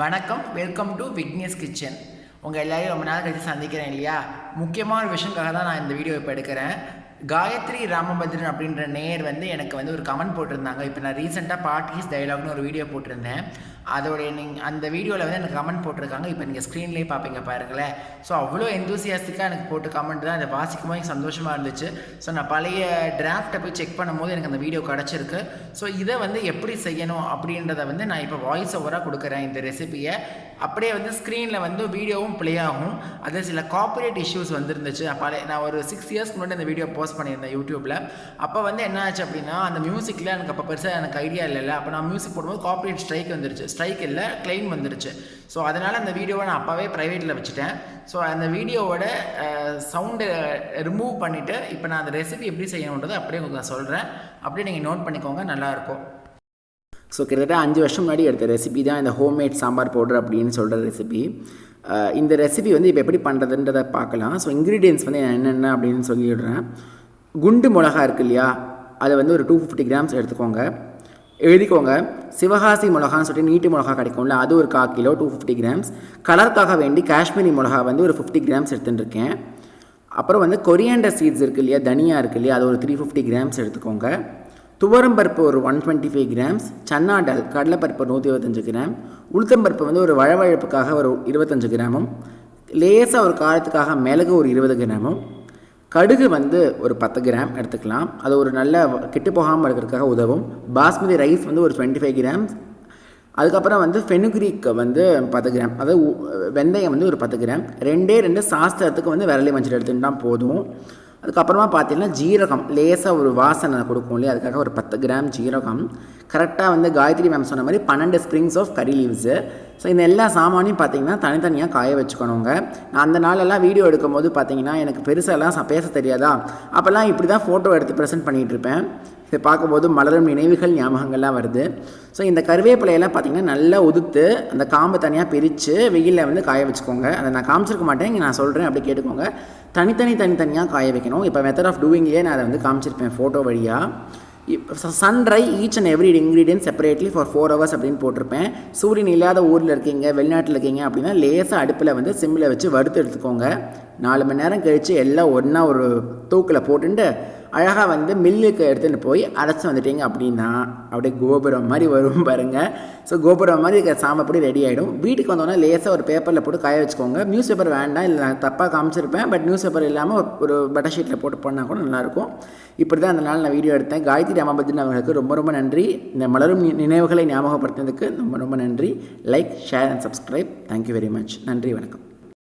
வணக்கம், welcome to Vignesh kitchen. உங்கள் எல்லாரையும் ரொம்ப நாள் கழிச்சு சந்திக்கிறேன் இல்லையா? முக்கியமான விஷயங்காக தான் நான் இந்த வீடியோ இப்போ எடுக்கிறேன். காயத்ரி ராமபத்ரன் அப்படின்ற நேயர் எனக்கு ஒரு கமெண்ட் போட்டிருந்தாங்க. இப்போ நான் ரீசெண்டாக பார்ட்டிஸ் டயலாக்னு ஒரு வீடியோ போட்டிருந்தேன். அதோடைய அந்த வீடியோவில் எனக்கு கமெண்ட் போட்டிருக்காங்க. இப்போ நீங்கள் ஸ்க்ரீன்லேயே பார்ப்பீங்க பாருங்களேன். ஸோ அவ்வளோ எந்தூசியாஸ்டிக்காக எனக்கு போட்டு கமெண்ட் தான். அதை வாசிக்கும் போது சந்தோஷமாக இருந்துச்சு. ஸோ நான் பழைய டிராஃப்டை போய் செக் பண்ணும்போது எனக்கு அந்த வீடியோ கிடச்சிருக்கு. ஸோ இதை எப்படி செய்யணும் அப்படின்றத நான் இப்போ வாய்ஸ் ஓவராக கொடுக்குறேன். இந்த ரெசிபியை அப்படியே ஸ்க்ரீனில் வீடியோவும் ப்ளே ஆகும். அது சில காப்பிரைட் இஷ்யூஸ் வந்துருந்துச்சு. நான் ஒரு 6 இயர்ஸ்க்கு முன்னாடி இந்த வீடியோ போஸ்ட் பண்ணியிருந்தேன் யூடியூப்பில். அப்போ என்ன ஆச்சு அப்படின்னா, அந்த மியூசிக்கில் எனக்கு அப்போ பெருசாக எனக்கு ஐடியா இல்லைல்ல. அப்போ நான் மியூசிக் போடும்போது காப்பிரைட் ஸ்ட்ரைக் வந்துருச்சு. ஸ்ட்ரைக் இல்லை, கிளைம் வந்துருச்சு. ஸோ அதனால் அந்த வீடியோவை நான் அப்போவே ப்ரைவேட்டில் வச்சுட்டேன். ஸோ அந்த வீடியோவோட சவுண்டை ரிமூவ் பண்ணிவிட்டு இப்போ நான் அந்த ரெசிபி எப்படி செய்யணுன்றதை அப்படியே உங்களுக்கு நான் சொல்கிறேன். அப்படியே நீங்கள் நோட் பண்ணிக்கோங்க, நல்லாயிருக்கும். ஸோ கிட்டத்தட்ட 5 வருஷம் முன்னாடி எடுத்த ரெசிபி தான் இந்த ஹோம்மேட் சாம்பார் பவுடர் அப்படின்னு சொல்கிற ரெசிபி. இந்த ரெசிபி இப்போ எப்படி பண்ணுறதுன்றதை பார்க்கலாம். ஸோ இன்க்ரீடியன்ஸ் என்னென்ன அப்படின்னு சொல்லிடுறேன். குண்டு மிளகா இருக்குது இல்லையா, அதை ஒரு 250 கிராம்ஸ் எடுத்துக்கோங்க. எழுதிக்கோங்க. சிவகாசி மிளகான்னு சொல்லிட்டு நீட்டு மிளகா கிடைக்கும்ல, அது ஒரு 1/4 கிலோ 250 கிராம்ஸ். கலருக்காக வேண்டி காஷ்மீரி மிளகா ஒரு 50 கிராம்ஸ் எடுத்துட்டுருக்கேன். அப்புறம் கொரியாண்டர் சீட்ஸ் இருக்குது இல்லையா, தனியாக இருக்குது இல்லையா, அது ஒரு 350 கிராம்ஸ் எடுத்துக்கோங்க. துவரம்பருப்பு ஒரு 125 கிராம்ஸ். சன்னா டால் கடலைப்பருப்பு 125 கிராம். உளுத்தம்பருப்பு ஒரு வழவழப்புக்காக ஒரு 25 கிராமும். லேசாக ஒரு காரத்துக்காக மிளகு ஒரு 20 கிராமும். கடுகு ஒரு 10 கிராம் எடுத்துக்கலாம். அது ஒரு நல்ல கெட்டு போகாமல் இருக்கிறதுக்காக உதவும். பாஸ்மதி ரைஸ் ஒரு 25 கிராம்ஸ். அதுக்கப்புறம் ஃபெனுக்ரீக் 10 கிராம். அதாவது வெந்தயம் ஒரு 10 கிராம். 2 சாஸ்திரத்துக்கு விரலி மஞ்சள் எடுத்துகிட்டா போதும். அதுக்கப்புறமா பார்த்தீங்கன்னா ஜீரகம் லேசாக ஒரு வாசனை கொடுக்கும் இல்லையா, அதுக்காக ஒரு 10 கிராம் ஜீரகம். கரெக்டாக காயத்ரி மேம் சொன்ன மாதிரி 12 ஸ்ப்ரிங்ஸ் ஆஃப் கறி லீவ்ஸு. ஸோ இந்த எல்லா சாமானையும் பார்த்தீங்கன்னா தனித்தனியாக காய வச்சுக்கணுங்க. நான் அந்த நாளெல்லாம் வீடியோ எடுக்கும் போது பார்த்தீங்கன்னா எனக்கு பெருசாலாம் பேச தெரியாதா, அப்போல்லாம் இப்படி தான் ஃபோட்டோ எடுத்து ப்ரெசென்ட் பண்ணிகிட்ருப்பேன். இதை பார்க்கும்போது மலரும் நினைவுகள் ஞாபகங்கள்லாம் வருது. ஸோ இந்த கருவேப்பிலையெல்லாம் பார்த்திங்கன்னா நல்லா உதுத்து அந்த காம்பை தனியாக பிரித்து வெயிலில் காய வச்சுக்கோங்க. அதை நான் காமிச்சிருக்க மாட்டேன், இங்கே நான் சொல்கிறேன், அப்படி கேட்டுக்கோங்க. தனித்தனியாக காய வைக்கணும். இப்போ மெத்தட் ஆஃப் டூயிங்லேயே நான் அதை காமிச்சிருப்பேன் ஃபோட்டோ வழியாக. Sun dry each and every ingredient separately for 4 hours அப்படின்னு போட்டிருப்பேன். சூரியன் இல்லாத ஊரில் இருக்கீங்க, வெளிநாட்டில் இருக்கீங்க அப்படின்னா லேசாக அடுப்பில் சிம்மில் வச்சு வறுத்து எடுத்துக்கோங்க. 4 மணி நேரம் கழித்து எல்லாம் ஒன்றா ஒரு தூக்கில் போட்டுட்டு அழகாக மில்லுக்கு எடுத்துகிட்டு போய் அரைச்சி வந்துட்டீங்க அப்படின்னா அப்படியே கோபுரம் மாதிரி வரும் பாருங்கள். ஸோ கோபுரம் மாதிரி இருக்கிற சாம்பப்படி ரெடி ஆகிடும். வீட்டுக்கு வந்தோன்னா லேசாக ஒரு பேப்பரில் போட்டு காய வச்சுக்கோங்க. நியூஸ் பேப்பர் வேண்டாம், இல்லை நான் தப்பாக காமிச்சிருப்பேன். பட் நியூஸ் பேப்பர் இல்லாமல் ஒரு பட்டர் ஷீட்டில் போட்டு போனால் கூட நல்லாயிருக்கும். இப்படி தான் அந்த நாள் நான் வீடியோ எடுத்தேன். காயத்ரி ராமபத்ரன் அவர்களுக்கு ரொம்ப ரொம்ப நன்றி. இந்த மலரும் நினைவுகளை ஞாபகப்படுத்துறதுக்கு ரொம்ப ரொம்ப நன்றி. Like, share and subscribe. Thank you very much. நன்றி, வணக்கம்.